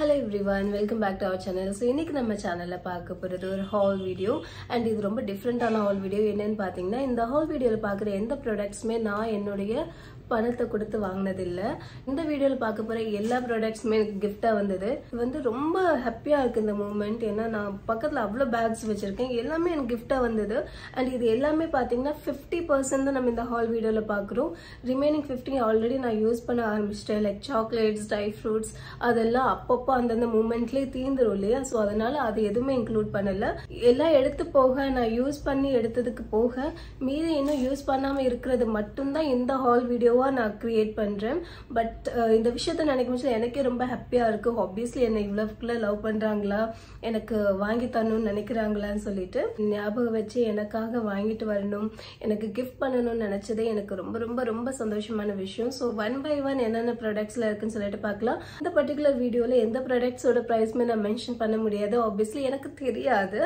Hello everyone, welcome back to our channel. So இன்னைக்கு நம்ம சேனல்ல பார்க்க போறது ஒரு haul video and இது ரொம்ப டிஃபரண்டான haul video. என்னன்னு பாத்தீங்கன்னா இந்த haul videoல பார்க்குற எந்த ப்ராடக்ட்ஸ்மே நான் என்னுடைய பணத்தை கொடுத்து வாங்குனது இல்ல. இந்த வீடியோல பார்க்க போற எல்லா ப்ராடக்ட்ஸ்மே கிஃப்டா வந்தது. வந்து ரொம்ப ஹாப்பியா இருக்கு இந்த மூமெண்ட். ஏன்னா நான் பக்கத்துல அவ்வளவு பேக்ஸ் வச்சிருக்கேன், எல்லாமே எனக்கு கிஃப்டா வந்தது. அண்ட் இது எல்லாமே பாத்தீங்கன்னா 50% தான் நம்ம இந்த ஹால் வீடியோல பாக்குறோம். ரிமைனிங் 50 ஆல்ரெடி நான் யூஸ் பண்ண ஆரம்பிச்சிட்டேன். லைக் சாக்லேட்ஸ், ட்ரை ஃப்ரூட்ஸ் அதெல்லாம் அப்பப்போ அந்தந்த மூமெண்ட்லயே தீந்துரும் இல்லையா? ஸோ அதனால அது எதுவுமே இன்க்ளூட் பண்ணல. எல்லாம் எடுத்து போக நான் யூஸ் பண்ணி எடுத்ததுக்கு போக மீதி இன்னும் யூஸ் பண்ணாம இருக்கிறது மட்டும்தான் இந்த ஹால் வீடியோ நான் கிரியேட் பண்றேன். பட் இந்த விஷயத்தை நினைக்கும் போது எனக்கே ரொம்ப ஹாப்பியா இருக்கு. ஆப்வியஸ்லி என்ன இவ்வளவுக்குள்ள லவ் பண்றாங்களா, எனக்கு வாங்கி தரணும்னு நினைக்கிறாங்களான்னு சொல்லிட்டு ஞாபகம் வச்சு எனக்காக வாங்கிட்டு வரணும், எனக்கு கிஃப்ட் பண்ணணும்னு நினைச்சதே எனக்கு ரொம்ப ரொம்ப ரொம்ப சந்தோஷமான விஷயம். ஸோ 1 by 1 என்னென்ன ப்ராடக்ட்ஸ்ல இருக்குன்னு சொல்லிட்டு பார்க்கலாம். இந்த பர்டிகுலர் வீடியோல எந்த ப்ராடக்ட்ஸோட பிரைஸ்மே நான் மென்ஷன் பண்ண முடியாது. ஆப்வியஸ்லி எனக்கு தெரியாது.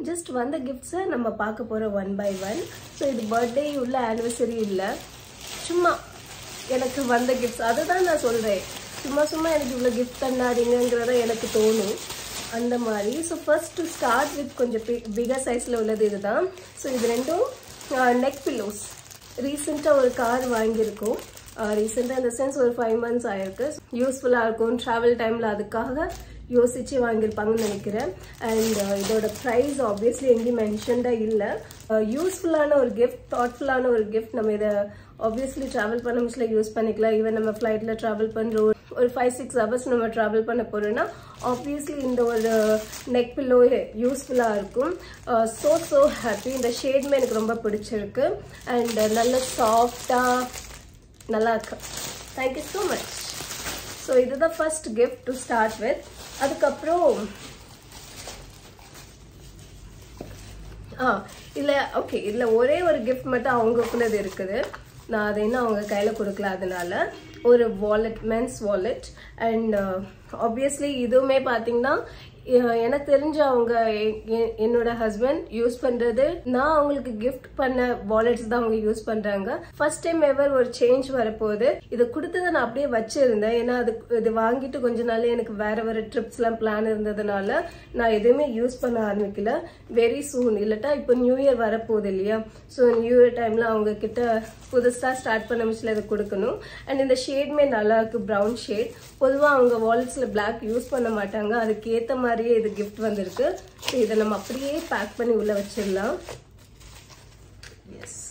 ஜஸ்ட் வந்த கிஃப்ட்ஸை நம்ம பார்க்க போறோம் 1 by 1. ஸோ இது பர்த்டே உள்ள ஆனிவர்சரி இல்லை, சும்மா எனக்கு வந்த கிஃப்ட்ஸ் அதை தான் நான் சொல்றேன். சும்மா எனக்கு இவ்வளோ கிஃப்ட் பண்ணாதீங்கிறத எனக்கு தோணும் அந்த மாதிரி. So first to start with கொஞ்சம் பிகர் சைஸில் உள்ளது இதுதான். ஸோ இது ரெண்டும் நெக் பில்லோஸ். ரீசெண்டாக ஒரு கார் வாங்கியிருக்கோம். ரீசெண்டாக இந்த சென்ஸ் ஒரு 5 months ஆயிருக்கு. யூஸ்ஃபுல்லாக இருக்கும் ட்ராவல் டைமில், அதுக்காக யோசிச்சு வாங்கியிருப்பாங்கன்னு நினைக்கிறேன். அண்ட் இதோட ப்ரைஸ் ஆப்வியஸ்லி எங்கேயும் மென்ஷன்டாக இல்லை. யூஸ்ஃபுல்லான ஒரு கிஃப்ட், தாட்ஃபுல்லான ஒரு கிஃப்ட். நம்ம இதை ஆப்வியஸ்லி ட்ராவல் பண்ண முடியல யூஸ் பண்ணிக்கலாம். ஈவன் நம்ம ஃப்ளைட்டில் ட்ராவல் பண்ணுறோம், ஒரு 5-6 hours நம்ம ட்ராவல் பண்ண போறோம்னா ஆப்வியஸ்லி இந்த ஒரு நெக் பில்லோ யூஸ்ஃபுல்லாக இருக்கும். So happy. இந்த ஷேட்மே எனக்கு ரொம்ப பிடிச்சிருக்கு. அண்ட் நல்ல சாஃப்டாக நல்லா இருக்கு. Thank you so much. ஸோ இதுதான் first gift to start with. அதுக்கப்புறம் இல்லை ஓகே, இதில் ஒரே ஒரு கிஃப்ட் மட்டும் அவங்களுக்குள்ளது இருக்குது. நான் அதை இன்னும் அவங்க கையில் கொடுக்கல. அதனால ஒரு wallet, men's wallet. And obviously இதுவுமே பார்த்தீங்கன்னா எனக்கு தெரிஞ்ச அவங்க என்னோட ஹஸ்பண்ட் யூஸ் பண்றது, நான் அவங்களுக்கு கிஃப்ட் பண்ண வாலெட்ஸ் தான் அவங்க யூஸ் பண்றாங்க. ஃபர்ஸ்ட் டைம் எவர் ஒரு சேஞ்ச் வரப்போகுது. இதை கொடுத்ததை நான் அப்படியே வச்சிருந்தேன். ஏன்னா இது வாங்கிட்டு கொஞ்ச நாள் எனக்கு வேற ட்ரிப்ஸ் எல்லாம் பிளான் இருந்ததுனால நான் எதுவுமே யூஸ் பண்ண ஆரம்பிக்கல. வெரி சூன், இல்லட்டா இப்போ நியூ இயர் வரப்போகுது இல்லையா? ஸோ நியூ இயர் டைம்ல அவங்க கிட்ட புதுசாக ஸ்டார்ட் பண்ண முடியல இதை கொடுக்கணும். அண்ட் இந்த ஷேட்மே நல்லா இருக்கு, ப்ரௌன் ஷேட். பொதுவாக அவங்க வாலெட்ஸ்ல பிளாக் யூஸ் பண்ண மாட்டாங்க, அதுக்கேற்ற மாதிரியே இது கிஃப்ட் வந்திருக்கு. இதை நம்ம அப்படியே பேக் பண்ணி உள்ள வச்சிடலாம். எஸ்,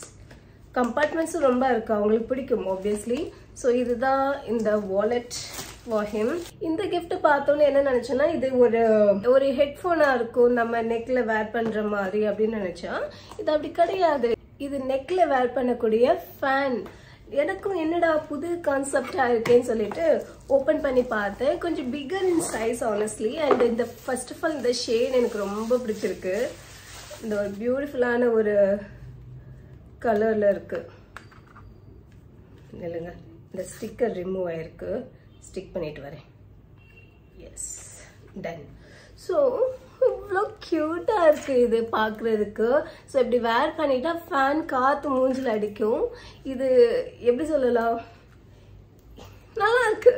கம்பார்ட்மெண்ட்ஸும் ரொம்ப இருக்கு, அவங்களுக்கு பிடிக்கும் ஆப்வியஸ்லி. ஸோ இதுதான் இந்த வாலெட் ஃபார் ஹிம். இந்த கிஃப்ட் பார்த்தோன்னு என்ன நினைச்சேன்னா இது ஒரு ஹெட்ஃபோனா இருக்கும், நம்ம நெக்ல வேர் பண்ற மாதிரி அப்படின்னு நினைச்சா இது அப்படி கிடையாது. இது நெக்ல வேர் பண்ணக்கூடிய ஃபேன். எனக்கும் என்னடா புது கான்செப்டா இருக்கேன்னு சொல்லிட்டு ஓபன் பண்ணி பார்த்தேன். கொஞ்சம் bigger in size honestly. And இந்த ஃபர்ஸ்ட் ஆஃப் ஆல் இந்த ஷேட் எனக்கு ரொம்ப பிடிச்சிருக்கு. இந்த ஒரு பியூட்டிஃபுல்லான ஒரு கலர்ல இருக்கு. இல்லைங்க, இந்த ஸ்டிக்கர் ரிமூவ் ஆயிருக்கு, ஸ்டிக் பண்ணிட்டு வரேன். S, ton. ஸோ இவ்வளோ கியூட்டா இருக்கு இது பார்க்கறதுக்கு. ஸோ இப்படி வேர் பண்ணிட்டா ஃபேன் காத்து மூஞ்சில் அடிக்கும். இது எப்படி சொல்லலாம், நல்லா இருக்கு.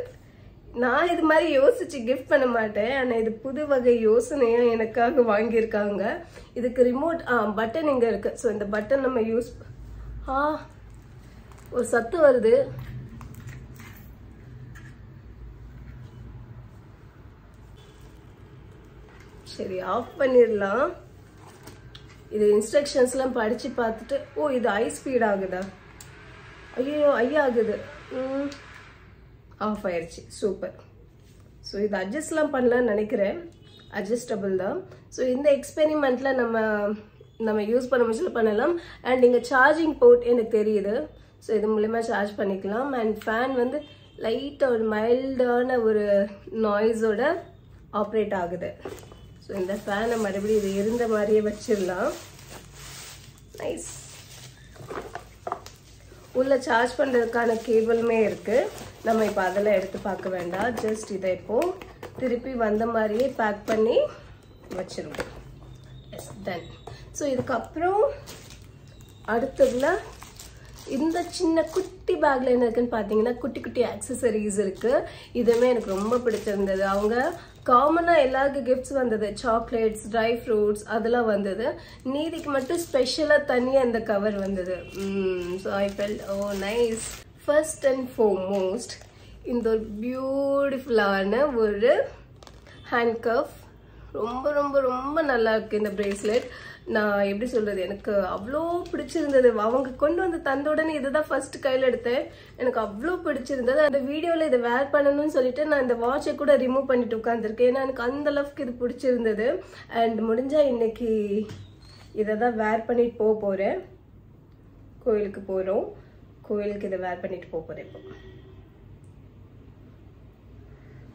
நான் இது மாதிரி யோசிச்சு கிஃப்ட் பண்ண மாட்டேன், ஆனால் இது புது வகை யோசனையா எனக்காக வாங்கியிருக்காங்க. இதுக்கு ரிமோட் பட்டன் இங்க இருக்கு. ஸோ இந்த பட்டன் நம்ம யூஸ் ஒரு சத்து வருது. சரி, ஆஃப் பண்ணிடலாம். இது இன்ஸ்ட்ரக்ஷன்ஸ்லாம் படிச்சு பார்த்துட்டு இது ஐ ஸ்பீட் ஆகுதா? ஐயோ ஆகுது. ஆஃப் ஆயிடுச்சு. சூப்பர். ஸோ இது அட்ஜஸ்ட்லாம் பண்ணலான்னு நினைக்கிறேன், அட்ஜஸ்டபிள் தான். ஸோ இந்த எக்ஸ்பெரிமெண்ட்ல நம்ம யூஸ் பண்ண முடியல பண்ணலாம். அண்ட் இங்கே சார்ஜிங் போர்ட் எனக்கு தெரியுது. ஸோ இது மூலமா சார்ஜ் பண்ணிக்கலாம். அண்ட் ஃபேன் வந்து லைட்டாக ஒரு மைல்டான ஒரு நாய்ஸோட ஆப்ரேட் ஆகுது. ஸோ இந்த ஃபேனை மறுபடியும் இது இருந்த மாதிரியே வச்சிடலாம். நைஸ். உள்ள சார்ஜ் பண்ணுறதுக்கான கேபிளுமே இருக்கு. நம்ம இப்போ அதெல்லாம் எடுத்து பார்க்க வேண்டாம். ஜஸ்ட் இதை இப்போ திருப்பி வந்த மாதிரியே பேக் பண்ணி வச்சிருவோம். S, ton. ஸோ இதுக்கப்புறம் அடுத்ததுல இந்த சின்ன குட்டி பேக்ல என்ன இருக்குன்னு பாத்தீங்கன்னா குட்டி குட்டி ஆக்சசரிஸ் இருக்கு. இதுவுமே எனக்கு ரொம்ப பிடிச்சிருந்தது. அவங்க காமனா எல்லாருக்கும் கிஃப்ட்ஸ் வந்தது, சாக்லேட்ஸ், ட்ரை ஃப்ரூட்ஸ் அதெல்லாம் வந்தது. நீதிக்கு மட்டும் ஸ்பெஷலா தனியா இந்த கவர் வந்தது. So I felt O nice. First and foremost இந்த ஒரு பியூட்டிஃபுல்லான ஒரு ஹேண்ட் கஃப். ரொம்ப ரொம்ப ரொம்ப நல்லா இருக்கு இந்த பிரேஸ்லெட். நான் எப்படி சொல்றது, எனக்கு அவ்வளோ பிடிச்சிருந்தது. அவங்க கொண்டு வந்து தந்த உடனே இதுதான் ஃபர்ஸ்ட் கையில் எடுத்தேன். எனக்கு அவ்வளோ பிடிச்சிருந்தது. அந்த வீடியோவில் இதை வேர் பண்ணணும்னு சொல்லிட்டு நான் இந்த வாட்சை கூட ரிமூவ் பண்ணிட்டு உட்காந்துருக்கேன். ஏன்னா எனக்கு அந்த அளவுக்கு இது பிடிச்சிருந்தது. அண்ட் முடிஞ்சா இன்னைக்கு இதை தான் வேர் பண்ணிட்டு போக போறேன். கோயிலுக்கு போகிறோம். கோயிலுக்கு இதை வேர் பண்ணிட்டு போக போறேன். இப்போ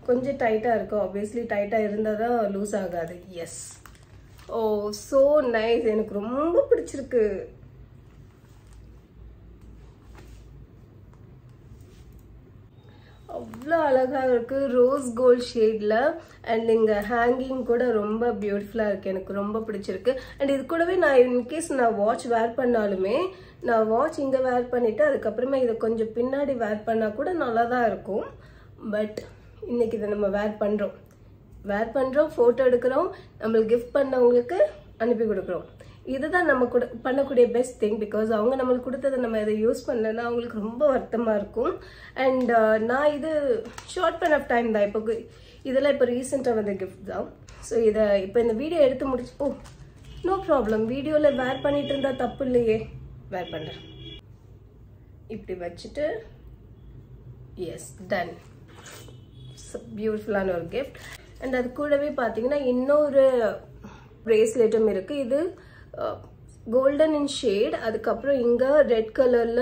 கொஞ்சம் டைட்டா இருக்கும். ஆப்வியஸ்லி டைட்டா இருந்தால் தான் லூஸ் ஆகாது. எஸ், ஓ சோ நைஸ். எனக்கு ரொம்ப பிடிச்சிருக்கு. அவ்வளோ அழகா இருக்கு, ரோஸ் கோல்ட் ஷேட்ல. அண்ட் இங்க ஹேங்கிங் கூட ரொம்ப பியூட்டிஃபுல்லா இருக்கு. எனக்கு ரொம்ப பிடிச்சிருக்கு. அண்ட் இது கூடவே நான் இன்கேஸ் நான் வாட்ச் வேர் பண்ணாலுமே நான் வாட்ச் இங்க வேர் பண்ணிட்டு அதுக்கப்புறமா இதை கொஞ்சம் பின்னாடி வேர் பண்ணா கூட நல்லா தான் இருக்கும். பட் இன்னைக்கு இதை நம்ம வேர் பண்றோம், போட்டோ எடுக்கிறோம், நம்மளுக்கு கிஃப்ட் பண்ணவங்களுக்கு அனுப்பி கொடுக்குறோம். இதுதான் நம்ம கூட பண்ணக்கூடிய பெஸ்ட் திங். பிகாஸ் அவங்க நம்மளுக்கு கொடுத்ததை நம்ம இதை யூஸ் பண்ணலன்னா அவங்களுக்கு ரொம்ப வருத்தமா இருக்கும். அண்ட் நான் இது ஷார்ட் பீரியட் ஆஃப் டைம் தான். இப்போ இதெல்லாம் இப்போ ரீசெண்டாக வந்த கிஃப்ட் தான். ஸோ இதை இப்போ இந்த வீடியோ எடுத்து முடிச்சு, ஓ நோ ப்ராப்ளம், வீடியோவில் வேர் பண்ணிட்டு இருந்தா தப்பு இல்லையே, வேர் பண்ணுறேன். இப்படி வச்சுட்டு எஸ் டன். பியூட்டிஃபுல்லான ஒரு கிஃப்ட். அண்ட் அது கூடவே பார்த்தீங்கன்னா இன்னொரு பிரேஸ்லெட்டும் இருக்கு. இது கோல்டன் இன் ஷேட். அதுக்கப்புறம் இங்க ரெட் கலர்ல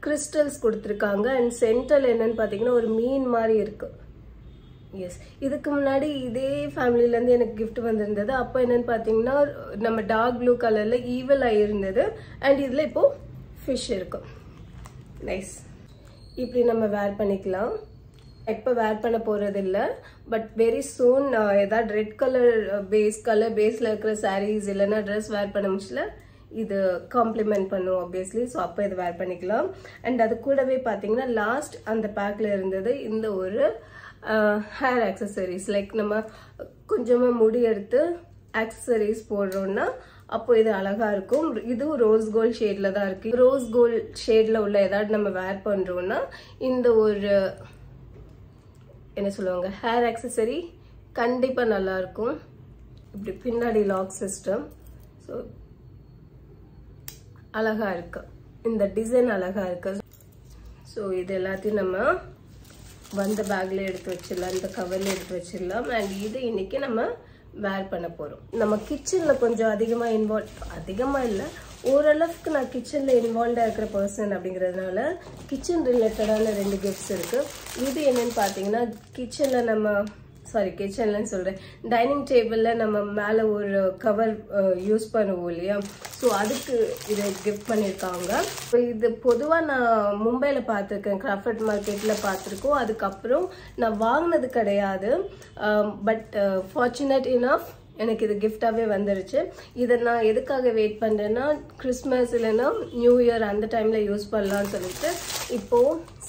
கிறிஸ்டல்ஸ் கொடுத்துருக்காங்க. அண்ட் சென்டர்ல என்னன்னு பார்த்தீங்கன்னா ஒரு மீன் மாதிரி இருக்கு. எஸ், இதுக்கு முன்னாடி இதே ஃபேமிலில இருந்து எனக்கு கிஃப்ட் வந்திருந்தது. அப்போ என்னன்னு பார்த்தீங்கன்னா நம்ம டார்க் ப்ளூ கலர்ல ஈவல் ஆகி இருந்தது. அண்ட் இதுல இப்போ ஃபிஷ் இருக்கும். நைஸ். இப்படி நம்ம வேர் பண்ணிக்கலாம். இப்போ வேர் பண்ண போறது இல்லை. பட் வெரி சூன் ஏதாவது ரெட் கலர் பேஸ்ல இருக்கிற சாரீஸ் இல்லைன்னா ட்ரெஸ் வேர் பண்ண முடியல, இது காம்ப்ளிமெண்ட் பண்ணும் ஆப்வியஸ்லி. ஸோ அப்போ இது வேர் பண்ணிக்கலாம். அண்ட் அது கூடவே பார்த்தீங்கன்னா லாஸ்ட் அந்த பேக்ல இருந்தது இந்த ஒரு ஹேர் ஆக்சசரிஸ். லைக் நம்ம கொஞ்சமாக முடி எடுத்து ஆக்சசரிஸ் போடுறோம்னா அப்போ இது அழகா இருக்கும். இதுவும் ரோஸ் கோல்ட் ஷேட்ல தான் இருக்கு. ரோஸ் கோல்ட் ஷேட்ல உள்ள ஏதாவது நம்ம வேர் பண்றோம்னா இந்த ஒரு என்ன சொல்லுவாங்க ஹேர் ஆக்சசரி கண்டிப்பா நல்லா இருக்கும். இப்படி பின்னாடி லாக் சிஸ்டம். ஸோ அழகா இருக்கு, இந்த டிசைன் அழகா இருக்கு. ஸோ இது எல்லாத்தையும் நம்ம வந்த பேக்ல எடுத்து வச்சிடலாம், இந்த கவர்ல எடுத்து வச்சிடலாம். அண்ட் இது இன்னைக்கு நம்ம வேர் பண்ண போறோம். நம்ம கிச்சன்ல கொஞ்சம் அதிகமா இல்லை, ஓரளவுக்கு நான் கிச்சன்ல இன்வால்வ்டா இருக்கிற பர்சன் அப்படிங்கிறதுனால கிச்சன் ரிலேட்டடான 2 கிஃப்ட்ஸ் இருக்கு. இது என்னன்னு பாத்தீங்கன்னா கிச்சன்லன்னு சொல்றேன், டைனிங் டேபிள்ல நம்ம மேல ஒரு கவர் யூஸ் பண்ணுவோம் இல்லையா, ஸோ அதுக்கு இதை கிஃப்ட் பண்ணியிருக்காங்க. இது பொதுவா நான் மும்பைல பார்த்துருக்கேன், கிராஃப்ட் மார்க்கெட்ல பார்த்துருக்கோம். அதுக்கப்புறம் நான் வாங்கினது கிடையாது. பட் ஃபார்ச்சுனேட் இனஃப் எனக்கு இது கிஃப்டாவே வந்துருச்சு. இதை நான் எதுக்காக வெயிட் பண்றேன்னா கிறிஸ்மஸ் இல்லைன்னா நியூ இயர் அந்த டைம்ல யூஸ் பண்ணலாம்னு சொல்லிட்டு இப்போ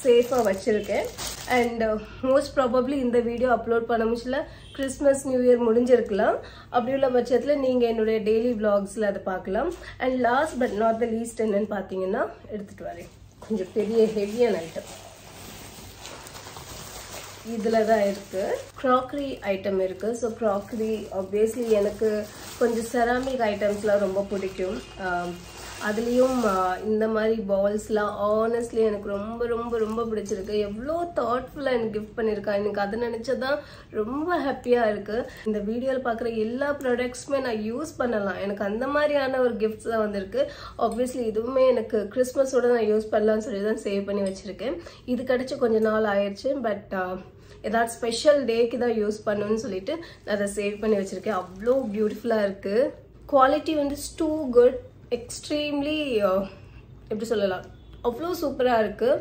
சேஃபா வச்சிருக்கேன். அண்ட் மோஸ்ட் ப்ராபப்ளி இந்த வீடியோ அப்லோட் பண்ண முடியல, கிறிஸ்மஸ் நியூ இயர் முடிஞ்சிருக்கலாம். அப்படி உள்ள பட்சத்துல நீங்க என்னுடைய டெய்லி விளாக்ஸ்ல அதை பார்க்கலாம். And last but not the least என்னன்னு பாத்தீங்கன்னா எடுத்துட்டு வரேன் கொஞ்சம் பெரிய ஹெவியான ஐட்டம். இதுல தான் இருக்கு, க்ராக்கரி ஐட்டம் இருக்கு. ஸோ க்ராக்கரி ஆப்வியஸ்லி எனக்கு கொஞ்சம் செராமிக் ஐட்டம்ஸ்லாம் ரொம்ப பிடிக்கும். அதுலேயும் இந்த மாதிரி பால்ஸ்லாம் ஆனஸ்ட்லி எனக்கு ரொம்ப ரொம்ப ரொம்ப பிடிச்சிருக்கு. எவ்வளோ தாட்ஃபுல்லாக எனக்கு கிஃப்ட் பண்ணியிருக்கா, எனக்கு அதை நினச்சதான் ரொம்ப ஹாப்பியாக இருக்குது. இந்த வீடியோவில் பார்க்குற எல்லா ப்ராடக்ட்ஸுமே நான் யூஸ் பண்ணலாம், எனக்கு அந்த மாதிரியான ஒரு கிஃப்ட்ஸ் தான் வந்திருக்கு. ஆப்வியஸ்லி இதுவுமே எனக்கு கிறிஸ்மஸோட நான் யூஸ் பண்ணலான்னு சொல்லி தான் சேவ் பண்ணி வச்சுருக்கேன். இது கிடச்சி கொஞ்சம் நாள் ஆயிடுச்சு. பட் ஏதாவது ஸ்பெஷல் டேக்கு தான் யூஸ் பண்ணணும்னு சொல்லிட்டு நான் அதை சேவ் பண்ணி வச்சுருக்கேன். அவ்வளோ பியூட்டிஃபுல்லாக இருக்குது. குவாலிட்டி வந்து டூ குட், எக்ஸ்ட்ரீம்லி எப்படி சொல்லலாம், அவ்வளோ சூப்பராக இருக்குது.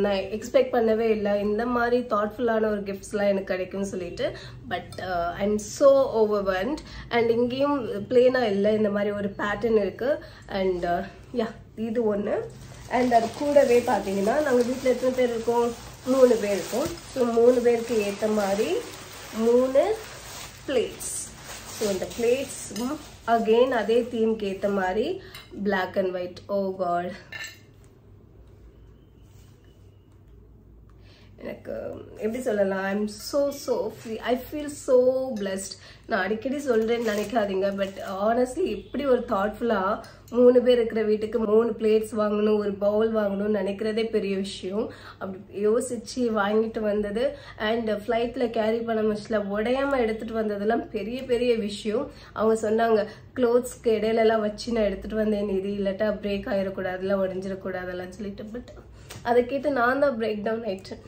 நான் எக்ஸ்பெக்ட் பண்ணவே இல்லை இந்த மாதிரி தாட்ஃபுல்லான ஒரு கிஃப்ட்ஸ்லாம் எனக்கு கிடைக்கும்னு சொல்லிட்டு. But I am so overwhelmed. And இங்கேயும் பிளெயினாக இல்லை, இந்த மாதிரி ஒரு பேட்டர்ன் இருக்குது. அண்ட் யா இது ஒன்று. அண்ட் அது கூடவே பார்த்தீங்கன்னா நாங்கள் வீட்டில் எத்தனை பேர் இருக்கோம், 3 பேர் இருக்கோம். ஸோ 3 பேருக்கு ஏற்ற மாதிரி 3 பிளேட்ஸ். ஸோ இந்த பிளேட்ஸும் அகெயின் அதே தீம்க்கு ஏற்ற மாதிரி black and white. Oh God, எனக்கு எப்படி சொல்லலாம், I am so free, I feel so blessed. நான் அடிக்கடி சொல்கிறேன்னு நினைக்காதீங்க, பட் ஆனஸ்ட்லி இப்படி ஒரு தாட்ஃபுல்லாக 3 பேர் இருக்கிற வீட்டுக்கு 3 பிளேட்ஸ் வாங்கணும், ஒரு பவுல் வாங்கணும்னு நினைக்கிறதே பெரிய விஷயம். அப்படி யோசிச்சு வாங்கிட்டு வந்தது. அண்ட் ஃப்ளைட்டில் கேரி பண்ண முச்சில் உடையாமல் எடுத்துகிட்டு வந்ததெல்லாம் பெரிய பெரிய விஷயம். அவங்க சொன்னாங்க க்ளோத்ஸ்க்கு இடையிலலாம் வச்சு நான் எடுத்துகிட்டு வந்தேன், இது இல்லாட்டா பிரேக் ஆகிடக்கூடாதுல, உடஞ்சிடக்கூடாதெல்லாம் சொல்லிட்டு. பட் அதை கேட்டு நான் தான் பிரேக் டவுன் ஆயிட்டேன்.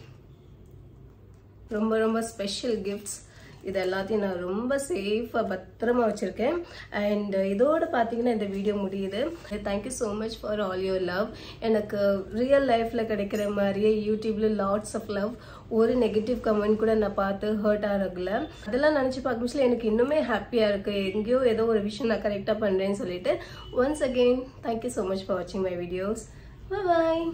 ரொம்ப ரொம்ப ஸ்பெஷல் கிஃப்ட்ஸ். இது எல்லாத்தையும் நான் ரொம்ப சேஃபாக பத்திரமா வச்சுருக்கேன். அண்ட் இதோடு பார்த்தீங்கன்னா இந்த வீடியோ முடியுது. Thank you so much for all your love. எனக்கு ரியல் லைஃப்பில் கிடைக்கிற மாதிரியே யூடியூப்பில் லாட்ஸ் ஆஃப் லவ். ஒரு நெகட்டிவ் கமெண்ட் கூட நான் பார்த்து ஹர்ட் ஆகல. அதெல்லாம் நினச்சி பார்க்கும்போது எனக்கு இன்னுமே ஹாப்பியாக இருக்குது. எங்கேயோ ஏதோ ஒரு விஷயம் நான் கரெக்டாக பண்ணுறேன்னு சொல்லிட்டு. Once again thank you so much for வாட்சிங் மை வீடியோஸ். பாய்.